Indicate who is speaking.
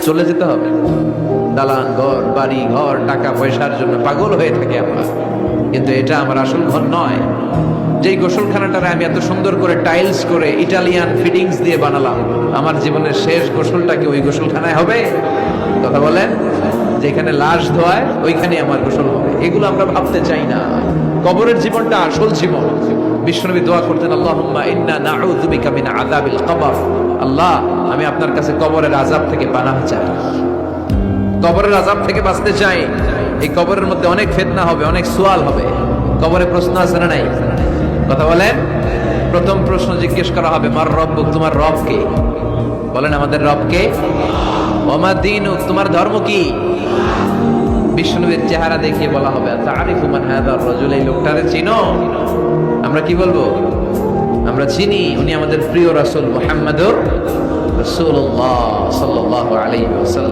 Speaker 1: চলে যেতে হবে। দালান ঘর, বাড়ি ঘর, টাকা পয়সার জন্য পাগল হয়ে থাকি আমরা, কিন্তু এটা আমার আসল ঘর নয়। যেই গোসলখানাটারে আমি এত সুন্দর করে টাইলস করে ইটালিয়ান ফিটিংস দিয়ে বানালাম, আমার জীবনের শেষ গোসলটা কি ওই গোসলখানায় হবে? কথা বলেন। যেখানে লাশ ধোয়ায় ওইখানে আমার গোসল হবে, এগুলো আমরা ভাবতে চাই না। কবরের জীবনটা আসল জীবন। বিশ্বনবী দোয়া করতেন, আল্লাহুম্মা ইন্না নাউযু বিকা মিন আযাবিল কবর। আল্লাহ, আমি আপনার কাছে কবরের আযাব থেকে পানাহ চাই, কবরের আযাব থেকে বাঁচতে চাই। এই কবরের মধ্যে অনেক ফিতনা হবে, অনেক সুয়াল হবে। কবরে প্রশ্ন আছে না নাই? কথা বলেন। প্রথম প্রশ্ন জিজ্ঞেস করা হবে, মার রব্বুক, তোমার রব কে? বলেন, আমাদের রব কে? ওমা দীনুক, তোমার ধর্ম কি? বিশ্বনবীর চেহারা দেখিয়ে বলা হবে, তারিফু মান হাযার রাজুল, এই লোকটারে চিনো? আমরা কি বলবো? আমরা চিনি, উনি আমাদের প্রিয় রাসূল মুহাম্মদুর রাসূলুল্লাহ সাল্লাল্লাহু আলাইহি ওয়াসাল্লাম।